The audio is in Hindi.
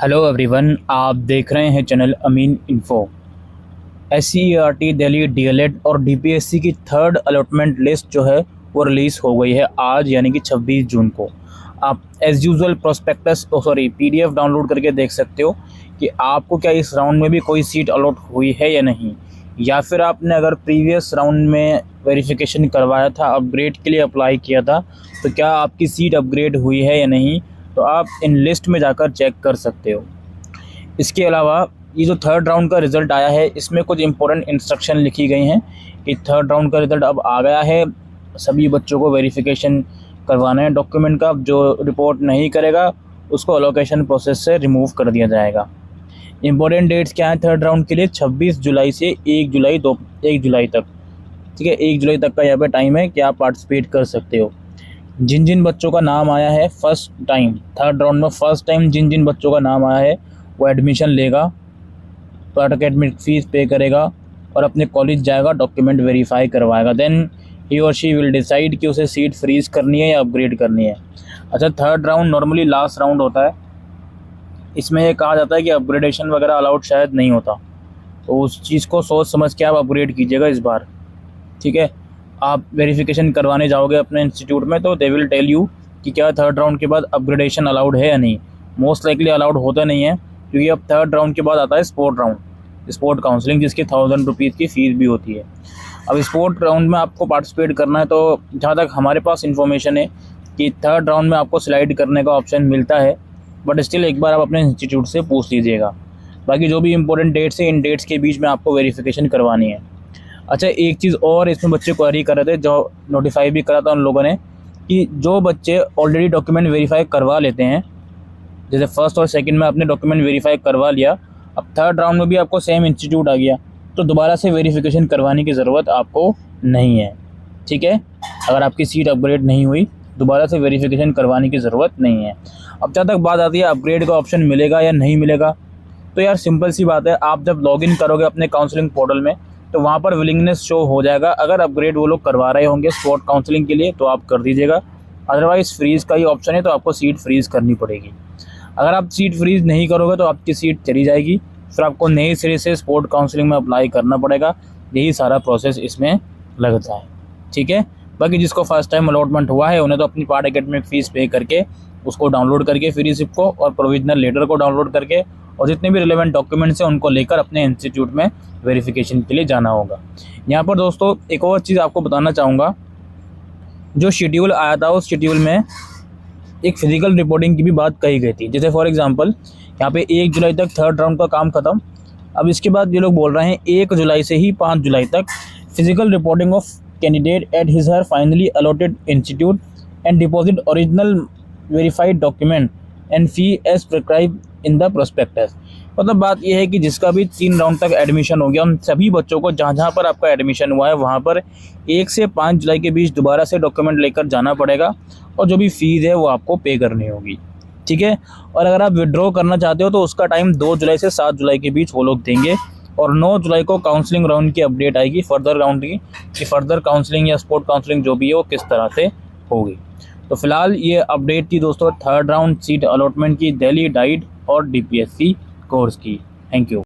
हेलो एवरीवन, आप देख रहे हैं चैनल अमीन इन्फो। SCERT दिल्ली DLED और DPSC की थर्ड अलॉटमेंट लिस्ट जो है वो रिलीज़ हो गई है आज, यानी कि 26 जून को। आप as usual prospectus PDF download करके देख सकते हो कि आपको क्या इस राउंड में भी कोई सीट अलॉट हुई है या नहीं, या फिर आपने अगर प्रीवियस राउंड में वेरिफिकेशन करवाया था, अपग्रेड के लिए अप्लाई किया था, तो क्या आपकी सीट अपग्रेड हुई है या नहीं, तो आप इन लिस्ट में जाकर चेक कर सकते हो। इसके अलावा ये जो थर्ड राउंड का रिज़ल्ट आया है, इसमें कुछ इंपॉर्टेंट इंस्ट्रक्शन लिखी गई हैं कि थर्ड राउंड का रिज़ल्ट अब आ गया है, सभी बच्चों को वेरिफिकेशन करवाना है डॉक्यूमेंट का। जो रिपोर्ट नहीं करेगा उसको अलोकेशन प्रोसेस से रिमूव कर दिया जाएगा। इंपॉर्टेंट डेट्स क्या हैं थर्ड राउंड के लिए? 26 जुलाई से 1 जुलाई तक। ठीक है, 1 जुलाई तक का यहाँ पे टाइम है कि आप पार्टिसिपेट कर सकते हो। जिन जिन बच्चों का नाम आया है फर्स्ट टाइम, थर्ड राउंड में फर्स्ट टाइम जिन जिन बच्चों का नाम आया है वो एडमिशन लेगा, पार्ट अकेडमिक फ़ीस पे करेगा और अपने कॉलेज जाएगा, डॉक्यूमेंट वेरीफाई करवाएगा। देन ही और शी विल डिसाइड कि उसे सीट फ्रीज़ करनी है या अपग्रेड करनी है। अच्छा, third round normally last round होता है। इसमें ये कहा जाता है कि अपग्रेडेशन वगैरह अलाउड शायद नहीं होता, तो उस चीज़ को सोच समझ के आप अपग्रेड कीजिएगा इस बार। ठीक है, आप वेरिफिकेशन करवाने जाओगे अपने इंस्टीट्यूट में तो दे विल टेल यू कि क्या थर्ड राउंड के बाद अपग्रेडेशन अलाउड है या नहीं। मोस्ट लाइकली अलाउड होता नहीं है, क्योंकि अब थर्ड राउंड के बाद आता है स्पोर्ट राउंड, स्पोर्ट काउंसलिंग, जिसकी 1000 रुपीज़ की फ़ीस भी होती है। अब स्पोर्ट राउंड में आपको पार्टिसिपेट करना है, तो जहाँ तक हमारे पास इन्फॉर्मेशन है कि थर्ड राउंड में आपको स्लाइड करने का ऑप्शन मिलता है, बट स्टिल एक बार आप अपने इंस्टीट्यूट से पूछ लीजिएगा। बाकी जो भी इंपॉर्टेंट डेट्स है, इन डेट्स के बीच में आपको वेरिफिकेशन करवानी है। अच्छा, एक चीज़ और इसमें बच्चे क्वेरी कर रहे थे, जो नोटिफाई भी करा था उन लोगों ने, कि जो बच्चे ऑलरेडी डॉक्यूमेंट वेरीफाई करवा लेते हैं, जैसे फर्स्ट और सेकंड में आपने डॉक्यूमेंट वेरीफाई करवा लिया, अब थर्ड राउंड में भी आपको सेम इंस्टीट्यूट आ गया, तो दोबारा से वेरिफिकेशन करवाने की ज़रूरत आपको नहीं है। ठीक है, अगर आपकी सीट अपग्रेड नहीं हुई, दोबारा से वेरिफिकेशन करवाने की ज़रूरत नहीं है। अब जहाँ तक बात आती है अपग्रेड का ऑप्शन मिलेगा या नहीं मिलेगा, तो यार सिंपल सी बात है, आप जब लॉगिन करोगे अपने काउंसलिंग पोर्टल में तो वहाँ पर विलिंगनेस शो हो जाएगा। अगर अपग्रेड वो लोग करवा रहे होंगे स्पोर्ट काउंसलिंग के लिए तो आप कर दीजिएगा, अदरवाइज़ फ्रीज़ का ही ऑप्शन है, तो आपको सीट फ्रीज़ करनी पड़ेगी। अगर आप सीट फ्रीज़ नहीं करोगे तो आपकी सीट चली जाएगी, फिर आपको नए सिरे से स्पोर्ट काउंसलिंग में अप्लाई करना पड़ेगा। यही सारा प्रोसेस इसमें लगता है। ठीक है, बाकी जिसको फर्स्ट टाइम अलॉटमेंट हुआ है उन्हें तो अपनी पार्ट अकेडमिक फ़ीस पे करके उसको डाउनलोड करके फ्री सिप को और प्रोविजनल लेटर को डाउनलोड करके और जितने भी रिलेवेंट डॉक्यूमेंट्स हैं उनको लेकर अपने इंस्टीट्यूट में वेरिफिकेशन के लिए जाना होगा। यहाँ पर दोस्तों एक और चीज़ आपको बताना चाहूँगा, जो शेड्यूल आया था उस शेड्यूल में एक फिजिकल रिपोर्टिंग की भी बात कही गई थी। जैसे फॉर एग्जांपल यहाँ पे 1 जुलाई तक थर्ड राउंड का काम खत्म, अब इसके बाद ये लोग बोल रहे हैं 1 जुलाई से ही 5 जुलाई तक physical reporting of candidate at his her finally allotted institute and deposit original verified document and fee as prescribe in the prospectus. मतलब बात यह है कि जिसका भी 3 राउंड तक एडमिशन हो गया, उन सभी बच्चों को जहाँ जहाँ पर आपका एडमिशन हुआ है वहाँ पर 1 से 5 जुलाई के बीच दोबारा से डॉक्यूमेंट लेकर जाना पड़ेगा और जो भी फ़ीस है वो आपको पे करनी होगी। ठीक है, और अगर आप विड्रॉ करना चाहते हो तो उसका टाइम 2 जुलाई से 7 जुलाई के बीच वो लोग देंगे और 9 जुलाई को काउंसलिंग राउंड की अपडेट आएगी फर्दर राउंड की, कि फर्दर काउंसलिंग या स्पोर्ट काउंसलिंग जो भी है वो किस तरह से होगी। तो फिलहाल ये अपडेट थी दोस्तों थर्ड राउंड सीट अलॉटमेंट की, दिल्ली डाइट और DPSC कोर्स की। Thank you.